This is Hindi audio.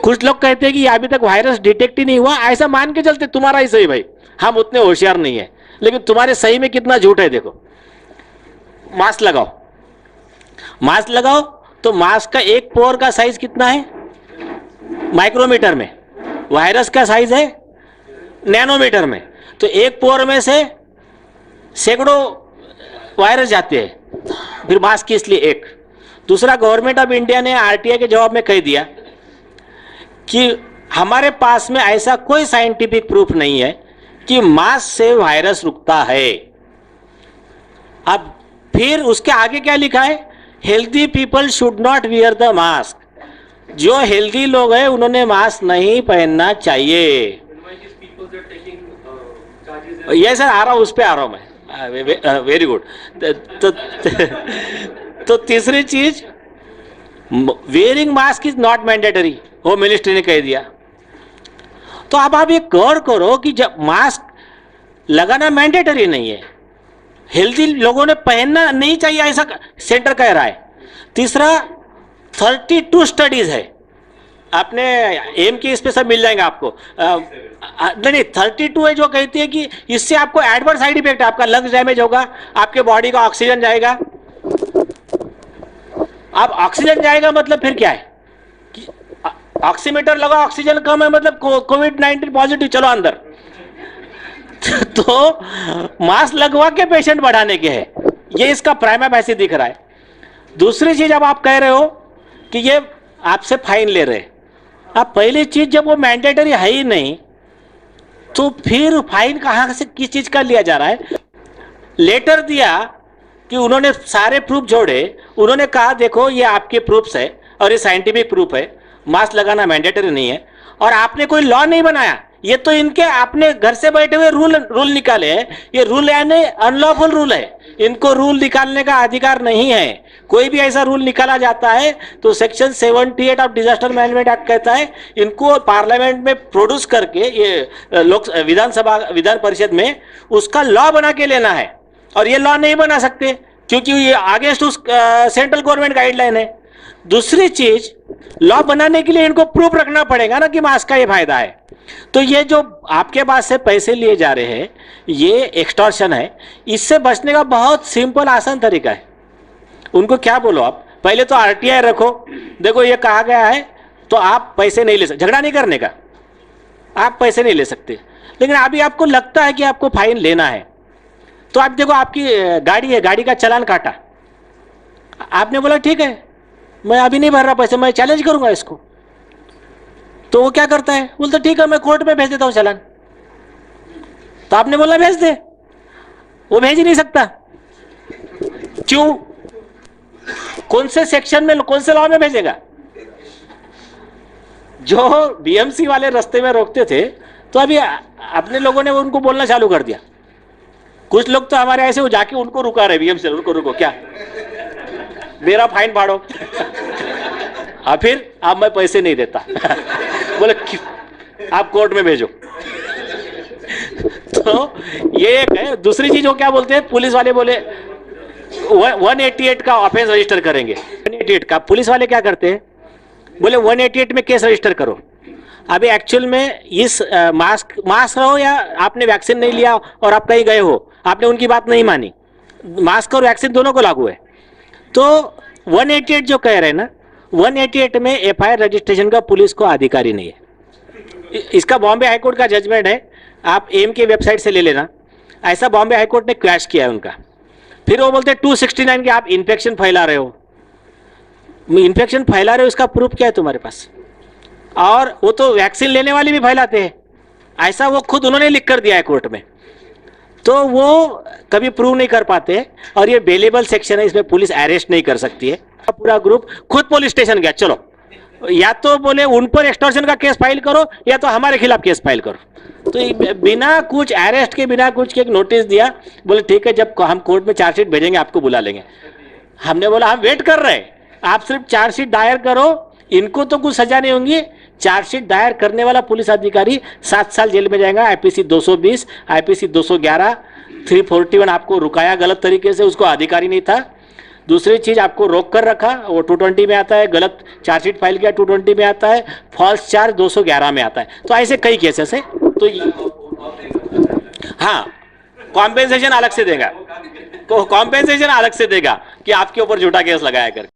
कुछ लोग कहते हैं कि अभी तक वायरस डिटेक्ट ही नहीं हुआ, ऐसा मान के चलते तुम्हारा ही सही भाई, हम उतने होशियार नहीं है, लेकिन तुम्हारे सही में कितना झूठ है देखो। मास्क लगाओ, मास्क लगाओ तो मास्क का एक पोर का साइज कितना है? माइक्रोमीटर में। वायरस का साइज है नैनोमीटर में। तो एक पोर में से सैकड़ों वायरस जाते हैं, फिर मास्क की इसलिए एक। दूसरा, गवर्नमेंट ऑफ इंडिया ने आरटीआई के जवाब में कह दिया कि हमारे पास में ऐसा कोई साइंटिफिक प्रूफ नहीं है कि मास्क से वायरस रुकता है। अब फिर उसके आगे क्या लिखा है? Healthy people should not wear the mask. जो हेल्दी लोग हैं उन्होंने मास्क नहीं पहनना चाहिए। ये सर आ रहा हूं, उस पर आ रहा हूं मैं। Very good. तो तीसरी चीज, wearing mask is not mandatory, home ministry ने कह दिया। तो अब आप ये गौर करो कि जब मास्क लगाना मैंडेटरी नहीं है, हेल्दी लोगों ने पहनना नहीं चाहिए ऐसा सेंटर कह रहा है। तीसरा, 32 स्टडीज है, आपने एम की इस पे सब मिल जाएंगे आपको। नहीं 32 है जो कहती है कि इससे आपको एडवर्स साइड इफेक्ट है, आपका लंग्स डैमेज होगा, आपके बॉडी का ऑक्सीजन जाएगा। अब ऑक्सीजन जाएगा मतलब फिर क्या है? ऑक्सीमीटर लगा, ऑक्सीजन कम है मतलब कोविड-19 पॉजिटिव, चलो अंदर। तो मास्क लगवा के पेशेंट बढ़ाने के है, ये इसका प्राइमा फैसी दिख रहा है। दूसरी चीज, अब आप कह रहे हो कि ये आपसे फाइन ले रहे हैं। अब पहली चीज, जब वो मैंडेटरी है ही नहीं तो फिर फाइन कहां से, किस चीज का लिया जा रहा है? लेटर दिया कि उन्होंने सारे प्रूफ जोड़े, उन्होंने कहा देखो ये आपके प्रूफ्स है और ये साइंटिफिक प्रूफ है, मास्क लगाना मैंडेटरी नहीं है, और आपने कोई लॉ नहीं बनाया। ये तो इनके आपने घर से बैठे हुए रूल निकाले हैं। ये रूल यानी अनलॉफुल रूल है, इनको रूल निकालने का अधिकार नहीं है। कोई भी ऐसा रूल निकाला जाता है तो section 78 of disaster management act कहता है इनको पार्लियामेंट में प्रोड्यूस करके, ये लोक विधानसभा विधान परिषद में उसका लॉ बना के लेना है, और ये लॉ नहीं बना सकते क्योंकि ये अगेंस्ट उस सेंट्रल गवर्नमेंट गाइडलाइन है। दूसरी चीज, लॉ बनाने के लिए इनको प्रूफ रखना पड़ेगा ना कि मास्क का ये फायदा है। तो ये जो आपके पास से पैसे लिए जा रहे हैं ये एक्सटॉर्शन है। इससे बचने का बहुत सिंपल आसान तरीका है। उनको क्या बोलो आप, पहले तो आरटीआई रखो, देखो ये कहा गया है तो आप पैसे नहीं ले सकते, झगड़ा नहीं करने का, आप पैसे नहीं ले सकते। लेकिन अभी आपको लगता है कि आपको फाइन लेना है, तो आप देखो आपकी गाड़ी है, गाड़ी का चालान काटा, आपने बोला ठीक है मैं अभी नहीं भर रहा पैसे, मैं चैलेंज करूंगा इसको। तो वो क्या करता है, बोलता ठीक है मैं कोर्ट में भेज देता हूं चालान। तो आपने बोला भेज दे, वो भेज ही नहीं सकता। क्यों? कौन से सेक्शन में, कौन से लॉ में भेजेगा? जो बीएमसी वाले रास्ते में रोकते थे तो अभी अपने लोगों ने उनको बोलना चालू कर दिया। कुछ लोग तो हमारे ऐसे हो जाके उनको रुका रहे, बीएमसी उनको रुको क्या, मेरा फाइन फाड़ो। फिर अब मैं पैसे नहीं देता। बोले आप कोर्ट में भेजो। तो ये एक है। दूसरी चीज वो क्या बोलते हैं, पुलिस वाले बोले 188 का ऑफेंस रजिस्टर करेंगे। 188 का पुलिस वाले क्या करते हैं, बोले 188 में केस रजिस्टर करो। अभी एक्चुअल में इस मास्क हो या आपने वैक्सीन नहीं लिया और आप कहीं गए हो, आपने उनकी बात नहीं मानी, मास्क और वैक्सीन दोनों को लागू है। तो 188 जो कह रहे हैं ना, 188 में एफआईआर रजिस्ट्रेशन का पुलिस को अधिकारी नहीं है। इसका बॉम्बे हाईकोर्ट का जजमेंट है, आप एम के वेबसाइट से ले लेना। ऐसा बॉम्बे हाईकोर्ट ने क्रैश किया है उनका। फिर वो बोलते हैं 269 के आप इन्फेक्शन फैला रहे हो। इन्फेक्शन फैला रहे हो, इसका प्रूफ क्या है तुम्हारे पास? और वो तो वैक्सीन लेने वाले भी फैलाते हैं, ऐसा वो खुद उन्होंने लिख कर दिया है कोर्ट में। तो वो कभी प्रूव नहीं कर पाते, और ये बेलेबल सेक्शन है, इसमें पुलिस अरेस्ट नहीं कर सकती है। पूरा ग्रुप खुद पुलिस स्टेशन गया, चलो या तो बोले उन पर एक्सटॉर्शन का केस फाइल करो या तो हमारे खिलाफ केस फाइल करो। तो बिना कुछ अरेस्ट के, बिना कुछ के एक नोटिस दिया, बोले ठीक है जब हम कोर्ट में चार्जशीट भेजेंगे आपको बुला लेंगे। हमने बोला हम वेट कर रहे हैं, आप सिर्फ चार्जशीट दायर करो, इनको तो कुछ सजा नहीं होंगी। चार्जशीट दायर करने वाला पुलिस अधिकारी 7 साल जेल में जाएगा। आईपीसी 220, आईपीसी 211, 341 आपको रुकाया गलत तरीके से, उसको अधिकारी नहीं था। दूसरी चीज आपको रोक कर रखा, वो 220 में आता है, गलत चार्जशीट फाइल किया 220 में आता है, फॉल्स चार्ज 211 में आता है। तो ऐसे कई केसेस है। तो हाँ, कॉम्पेंसेशन अलग से देगा, कॉम्पेंसेशन अलग से देगा कि आपके ऊपर झूठा केस लगाया कर।